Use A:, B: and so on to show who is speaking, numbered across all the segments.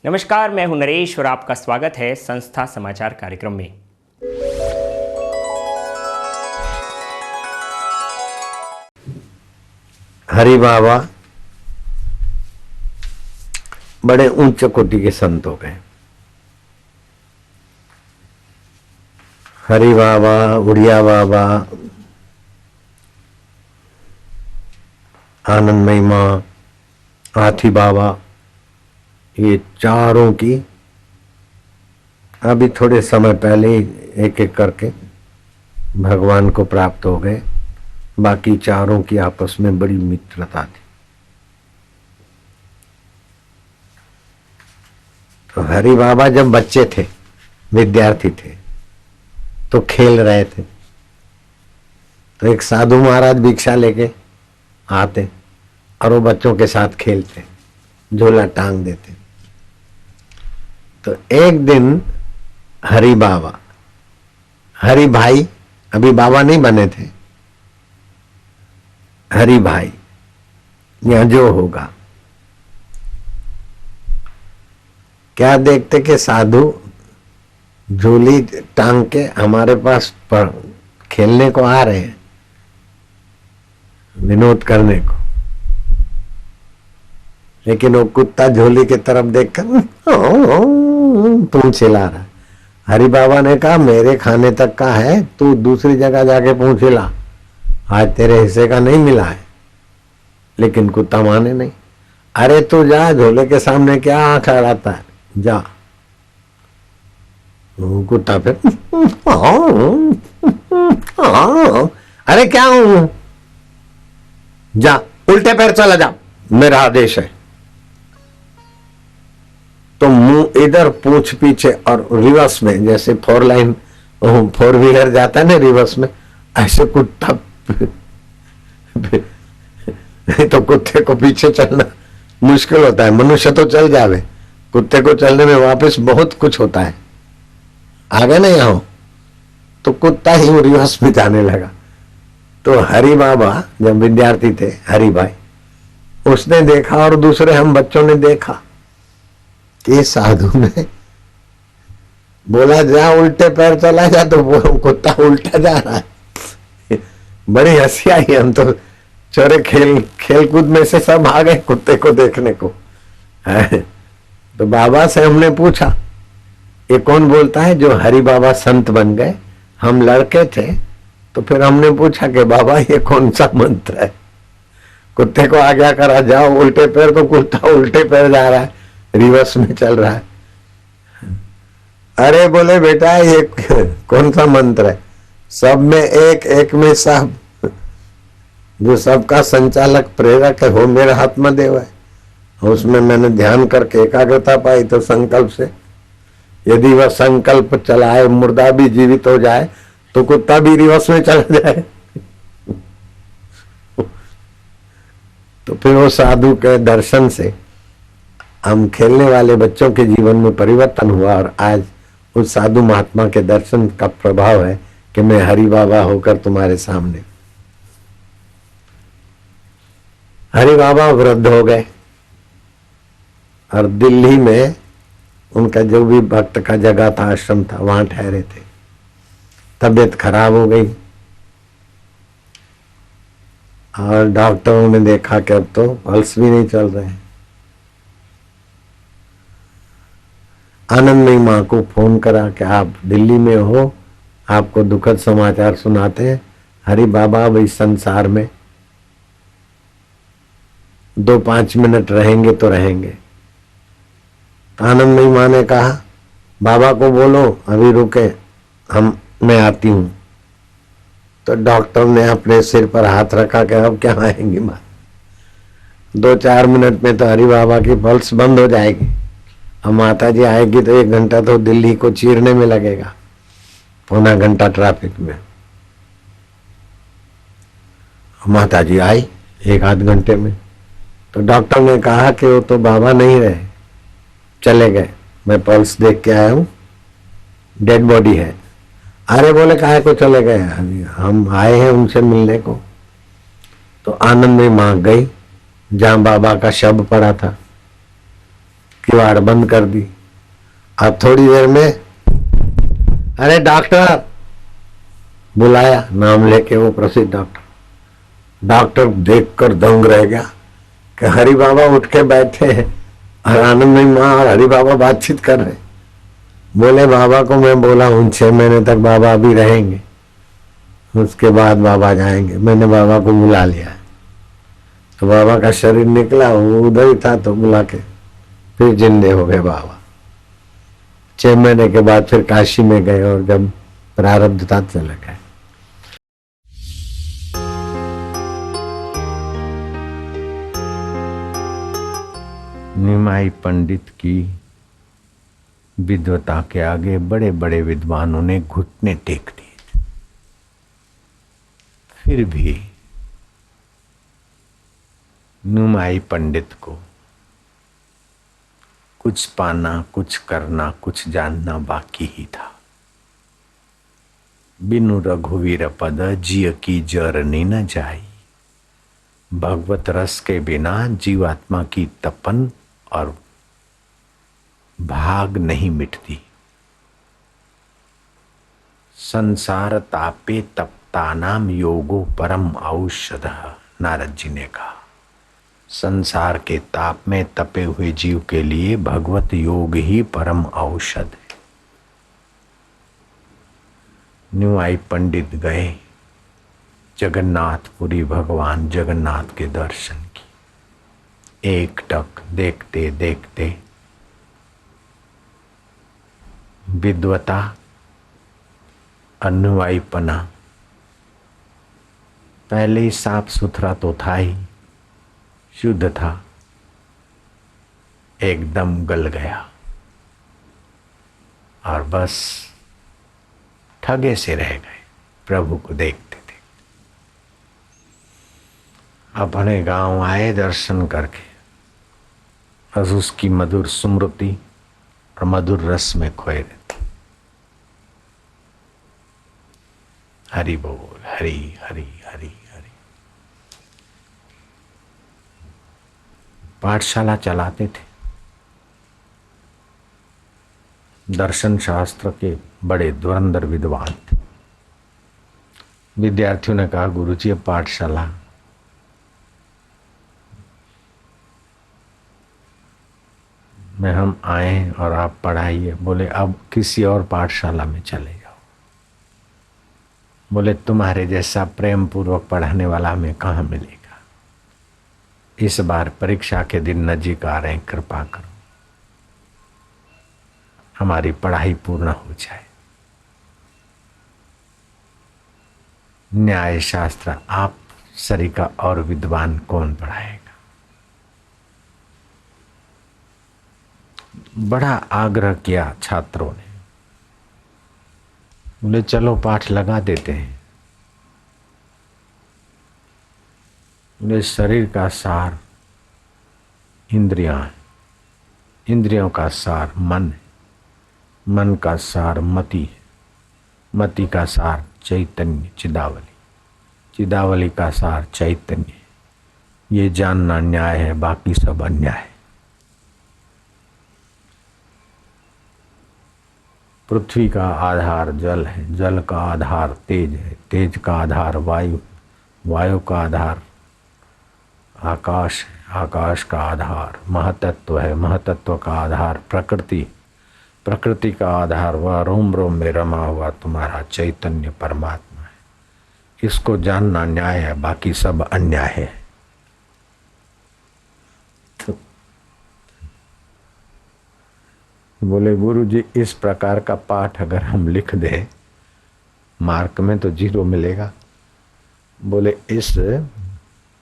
A: नमस्कार, मैं हूं नरेश और आपका स्वागत है संस्था समाचार कार्यक्रम में।
B: हरि बाबा बड़े उच्च कोटि के संत हो गए। हरि बाबा, उड़िया बाबा, आनंदमयी माँ, हाथी बाबा, ये चारों की अभी थोड़े समय पहले एक एक करके भगवान को प्राप्त हो गए। बाकी चारों की आपस में बड़ी मित्रता थी। तो हरि बाबा जब बच्चे थे, विद्यार्थी थे, तो खेल रहे थे। तो एक साधु महाराज भिक्षा लेके आते और वो बच्चों के साथ खेलते, झोला टांग देते। तो एक दिन हरि बाबा, हरि भाई, अभी बाबा नहीं बने थे, हरि भाई या जो होगा, क्या देखते कि साधु झोली टांग के हमारे पास खेलने को आ रहे हैं, विनोद करने को। लेकिन वो कुत्ता झोली की तरफ देखकर पूंछ हिला रहा। हरि बाबा ने कहा मेरे खाने तक का है, तू दूसरी जगह जाके पूंछ हिला, आज तेरे हिस्से का नहीं मिला है। लेकिन कुत्ता माने नहीं। अरे तू जा, झोले के सामने क्या आंख अड़ाता है, जा। कुत्ता फिर अरे क्या हूं, जा, उल्टे पैर चला जा, मेरा आदेश है। तो मुंह इधर, पूंछ पीछे, और रिवर्स में, जैसे फोर व्हीलर जाता है ना रिवर्स में, ऐसे कुत्ता। तो कुत्ते को पीछे चलना मुश्किल होता है। मनुष्य तो चल जावे, कुत्ते को चलने में वापस बहुत कुछ होता है। आगे नहीं आओ, तो कुत्ता ही रिवर्स में जाने लगा। तो हरि बाबा जब विद्यार्थी थे, हरि भाई, उसने देखा और दूसरे हम बच्चों ने देखा कि साधु ने बोला जा, उल्टे पैर चला जा, तो वो कुत्ता उल्टा जा रहा है। बड़ी हंसी आई। हम तो चोरे खेल कूद में से सब आ गए कुत्ते को देखने को। तो बाबा से हमने पूछा ये कौन बोलता है जो हरि बाबा संत बन गए। हम लड़के थे, तो फिर हमने पूछा कि बाबा ये कौन सा मंत्र है, कुत्ते को आज्ञा करा जाओ उल्टे पैर, तो कुत्ता उल्टे पैर जा रहा है, रिवर्स में चल रहा है। अरे बोले बेटा ये कौन सा मंत्र है, सब में एक, एक में सब, जो सबका संचालक प्रेरक है वो मेरा आत्मदेव है। उसमें मैंने ध्यान करके एकाग्रता पाई। तो संकल्प से यदि वह संकल्प चलाए, मुर्दा भी जीवित हो जाए, तो कुत्ता भी रिवर्स में चला जाए। तो फिर वो साधु के दर्शन से हम खेलने वाले बच्चों के जीवन में परिवर्तन हुआ। और आज उस साधु महात्मा के दर्शन का प्रभाव है कि मैं हरि बाबा होकर तुम्हारे सामने। हरि बाबा वृद्ध हो गए और दिल्ली में उनका जो भी भक्त का जगह था, आश्रम था, वहां ठहरे थे। तबीयत खराब हो गई और डॉक्टरों ने देखा कि अब तो पल्स भी नहीं चल रहे हैं। आनंदमयी माँ को फोन करा कि आप दिल्ली में हो, आपको दुखद समाचार सुनाते हैं। हरि बाबा अब इस संसार में 2-5 मिनट रहेंगे तो रहेंगे। तो आनंदमयी माँ ने कहा बाबा को बोलो अभी रुके, मैं आती हूं। तो डॉक्टर ने अपने सिर पर हाथ रखा कि अब क्या आएंगी माँ, 2-4 मिनट में तो हरि बाबा की पल्स बंद हो जाएगी। अब माता जी आएगी तो 1 घंटा तो दिल्ली को चीरने में लगेगा, पौना घंटा ट्रैफिक में। माता जी आई 1-8 घंटे में। तो डॉक्टर ने कहा कि वो तो बाबा नहीं रहे, चले गए, मैं पल्स देख के आया हूं, डेड बॉडी है। अरे बोले काहे को चले गए, हम आए हैं उनसे मिलने को। तो आनंद में मां गई जहां बाबा का शव पड़ा था। किवाड़ बंद कर दी। अब थोड़ी देर में अरे डॉक्टर बुलाया, नाम लेके, वो प्रसिद्ध डॉक्टर। डॉक्टर देखकर दंग रह गया कि हरि बाबा उठ के बैठे हैं और आनंदमयी माँ और हरि बाबा बातचीत कर रहे। बोले बाबा को मैं बोला हूं 6 महीने तक बाबा अभी रहेंगे, उसके बाद बाबा जाएंगे। मैंने बाबा को बुला लिया। तो बाबा का शरीर निकला, वो उधर ही था, तो बुला के फिर जिंदे हो गए बाबा। 6 महीने के बाद फिर काशी में गए और जब प्रारब्ध था चले गए। निमाई पंडित की विद्वता के आगे बड़े बड़े विद्वानों ने घुटने टेक दिए। फिर भी निमाई पंडित को कुछ पाना, कुछ करना, कुछ जानना बाकी ही था। बिनु रघुवीर पद जिय की जरनी न जाई। भगवत रस के बिना जीवात्मा की तपन और भाग नहीं मिटती। संसार तापे तप्तानाम योगो परम औषधः, नारद जी ने कहा। संसार के ताप में तपे हुए जीव के लिए भगवत योग ही परम औषध है। निमाई पंडित गए जगन्नाथपुरी भगवान जगन्नाथ के दर्शन की। एक टक देखते देखते विद्वता, अनुयायीपना पहले ही साफ सुथरा तो था ही, शुद्ध था, एकदम गल गया और बस ठगे से रह गए प्रभु को देखते देखते। अपने गांव आए दर्शन करके, बस उसकी मधुर स्मृति और मधुर रस में खोए रहते। हरि बोल, हरि हरि हरि हरि। पाठशाला चलाते थे, दर्शन शास्त्र के बड़े धुरंधर विद्वान थे। विद्यार्थियों ने कहा गुरुजी अब पाठशाला में हम आए और आप पढ़ाइए। बोले अब किसी और पाठशाला में चले जाओ। बोले तुम्हारे जैसा प्रेम पूर्वक पढ़ाने वाला हमें कहाँ मिलेगा। इस बार परीक्षा के दिन नजीक आ रहे हैं, कृपा करो हमारी पढ़ाई पूर्ण हो जाए। न्याय शास्त्र आप सरिका और विद्वान कौन पढ़ाएगा। बड़ा आग्रह किया छात्रों ने। बोले चलो पाठ लगा देते हैं। बोले शरीर का सार इंद्रियां है, इंद्रियों का सार मन है, मन का सार मति है, मति का सार चैतन्य चिदावली, चिदावली का सार चैतन्य। ये जानना न्याय है, बाकी सब अन्याय है। पृथ्वी का आधार जल है, जल का आधार तेज है, तेज का आधार वायु, वायु का आधार आकाश है, आकाश का आधार महतत्व है, महतत्व का आधार प्रकृति, प्रकृति का आधार वह रोम रोम में रमा हुआ तुम्हारा चैतन्य परमात्मा है। इसको जानना न्याय है, बाकी सब अन्याय है। तो बोले गुरु जी इस प्रकार का पाठ अगर हम लिख दें मार्क में तो 0 मिलेगा। बोले इस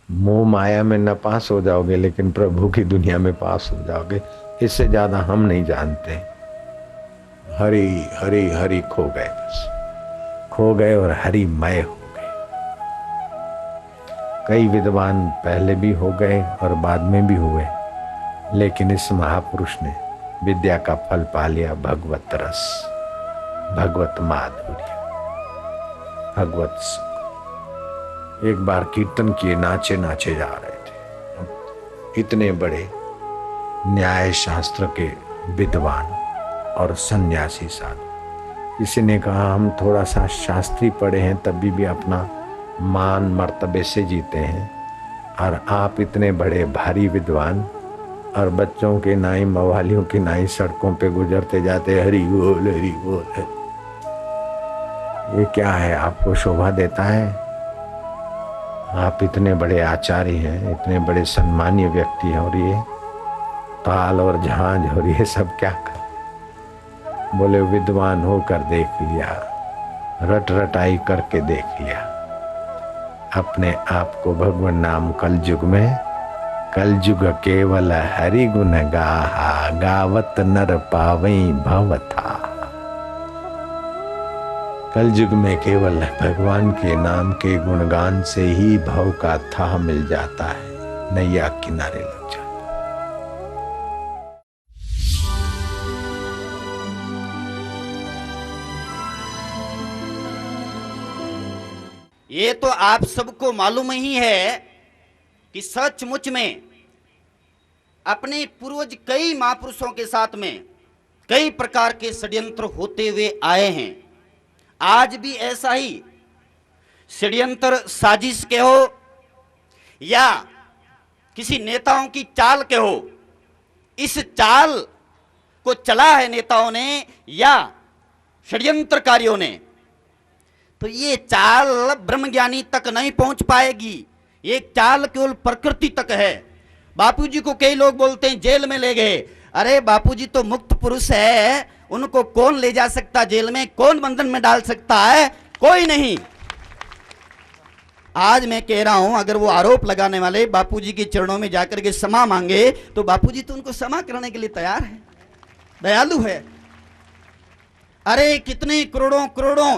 B: मोह माया में न पास हो जाओगे, लेकिन प्रभु की दुनिया में पास हो जाओगे। इससे ज्यादा हम नहीं जानते। हरि हरि हरि खो गए, बस खो गए और हरिमय हो गए। कई विद्वान पहले भी हो गए और बाद में भी हुए, लेकिन इस महापुरुष ने विद्या का फल पा लिया, भगवत रस, भगवत माधुर्य, भगवत सुख। एक बार कीर्तन किए, नाचे नाचे जा रहे थे। इतने बड़े
C: न्याय शास्त्र के विद्वान और सन्यासी साधु। किसी ने कहा हम थोड़ा सा शास्त्री पढ़े हैं तभी भी अपना मान मर्तबे से जीते हैं, और आप इतने बड़े भारी विद्वान और बच्चों के नाई मवालियों की नाई सड़कों पे गुजरते जाते हरि बोल हरि बोल। ये क्या है? आपको शोभा देता है? आप इतने बड़े आचार्य हैं, इतने बड़े सम्मानीय व्यक्ति हैं, और ये ताल और झांझ और ये सब क्या कर? बोले विद्वान होकर देख लिया, रट रटाई करके देख लिया, अपने आप को भगवान नाम कलयुग में, कलयुग केवल हरि गुण गाहा, गावत नर पावई भवथा। कलयुग में केवल भगवान के नाम के गुणगान से ही भव का था मिल जाता है, नैया किनारे लग जाता।
D: ये तो आप सबको मालूम ही है कि सचमुच में अपने पूर्वज कई महापुरुषों के साथ में कई प्रकार के षड्यंत्र होते हुए आए हैं। आज भी ऐसा ही षड्यंत्र साजिश के हो या किसी नेताओं की चाल के हो, इस चाल को चला है नेताओं ने या षड्यंत्रकारियों ने, तो ये चाल ब्रह्मज्ञानी तक नहीं पहुंच पाएगी। ये चाल केवल प्रकृति तक है। बापूजी को कई लोग बोलते हैं जेल में ले गए। अरे बापूजी तो मुक्त पुरुष है, उनको कौन ले जा सकता जेल में, कौन बंधन में डाल सकता है? कोई नहीं। आज मैं कह रहा हूं, अगर वो आरोप लगाने वाले बापूजी के चरणों में जाकर के क्षमा मांगे तो बापूजी तो उनको क्षमा करने के लिए तैयार है, दयालु है। अरे कितने करोड़ों करोड़ों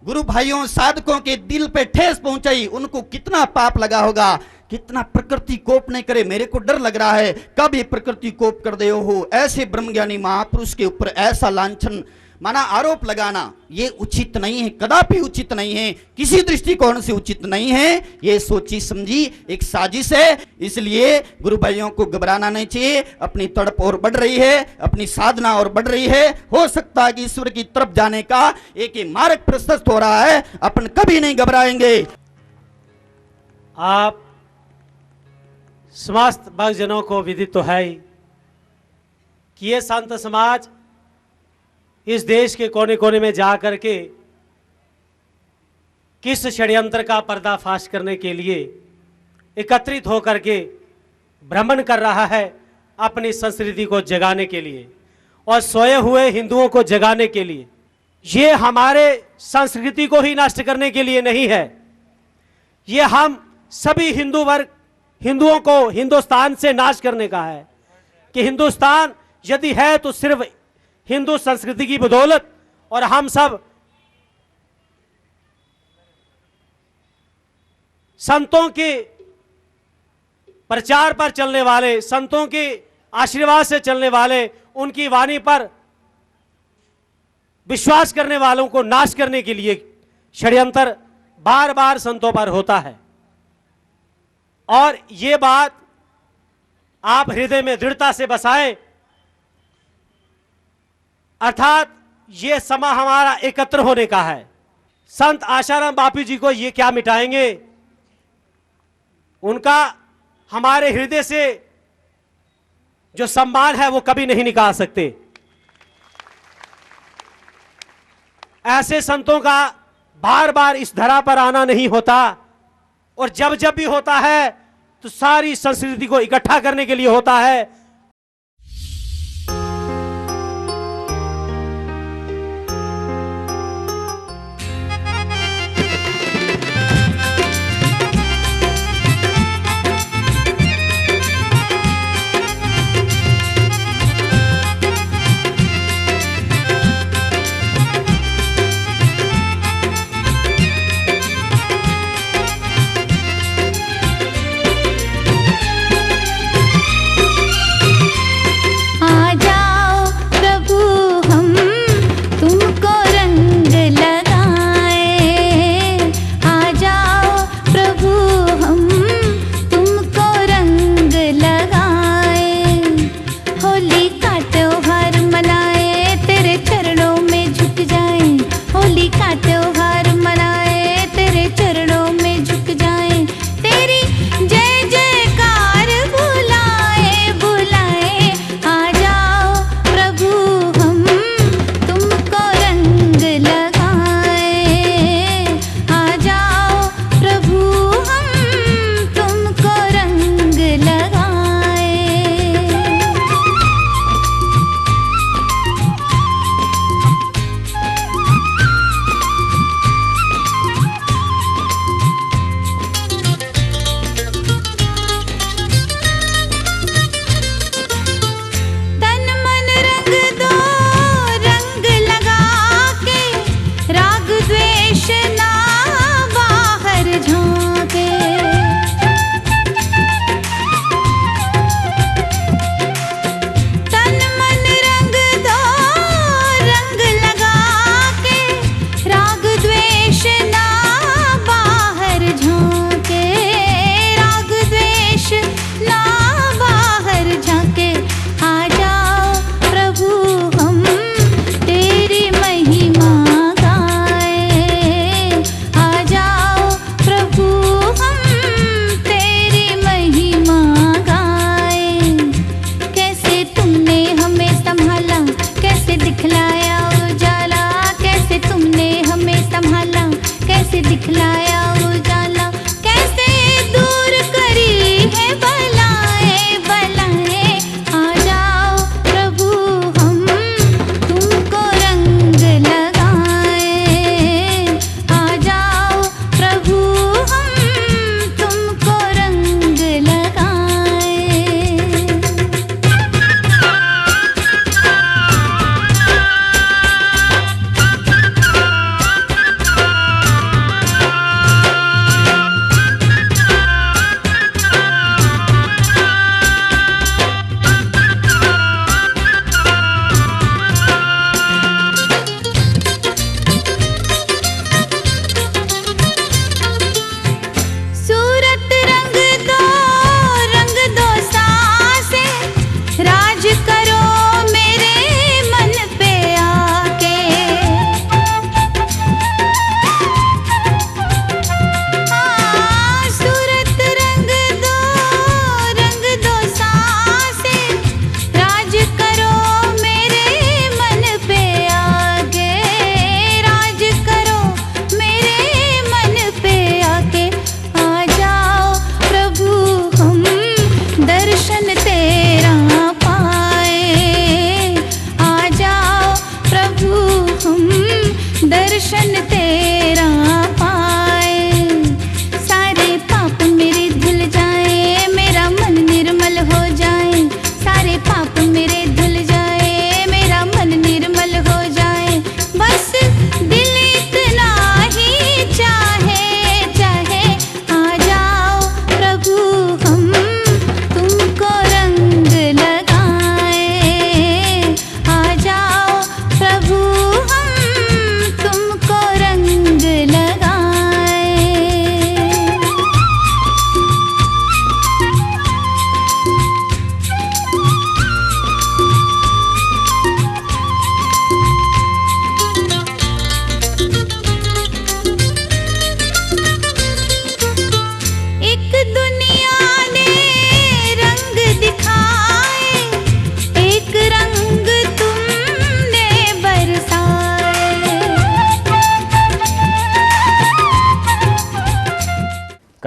D: गुरु भाइयों साधकों के दिल पे ठेस पहुंचाई, उनको कितना पाप लगा होगा, कितना प्रकृति कोप नहीं करे। मेरे को डर लग रहा है कब ये प्रकृति कोप कर दे हो। ऐसे ब्रह्मज्ञानी महापुरुष के ऊपर ऐसा लांछन माना आरोप लगाना ये उचित नहीं है, कदापि उचित नहीं है, किसी दृष्टिकोण से उचित नहीं है। ये सोची समझी एक साजिश है। इसलिए गुरु भाइयों को घबराना नहीं चाहिए। अपनी तड़प और बढ़ रही है, अपनी साधना और बढ़ रही है। हो सकता है कि ईश्वर की तरफ जाने का एक मार्ग प्रशस्त हो रहा है। अपन कभी नहीं घबराएंगे।
E: आप समस्त भक्तजनों को विदित तो है ही कि ये संत समाज इस देश के कोने कोने में जा करके किस षड्यंत्र का पर्दाफाश करने के लिए एकत्रित होकर के भ्रमण कर रहा है, अपनी संस्कृति को जगाने के लिए और सोए हुए हिंदुओं को जगाने के लिए। ये हमारे संस्कृति को ही नष्ट करने के लिए नहीं है, ये हम सभी हिंदू वर्ग हिंदुओं को हिंदुस्तान से नाश करने का है। कि हिंदुस्तान यदि है तो सिर्फ हिंदू संस्कृति की बदौलत, और हम सब संतों के प्रचार पर चलने वाले, संतों के आशीर्वाद से चलने वाले, उनकी वाणी पर विश्वास करने वालों को नाश करने के लिए षड्यंत्र बार बार संतों पर होता है। और ये बात आप हृदय में दृढ़ता से बसाएं, अर्थात ये समय हमारा एकत्र होने का है। संत आशाराम बापू जी को ये क्या मिटाएंगे, उनका हमारे हृदय से जो सम्मान है वो कभी नहीं निकाल सकते। ऐसे संतों का बार बार इस धरा पर आना नहीं होता, और जब जब भी होता है तो सारी संस्कृति को इकट्ठा करने के लिए होता है।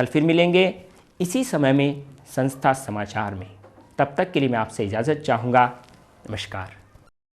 A: कल फिर मिलेंगे इसी समय में संस्था समाचार में। तब तक के लिए मैं आपसे इजाज़त चाहूँगा। नमस्कार।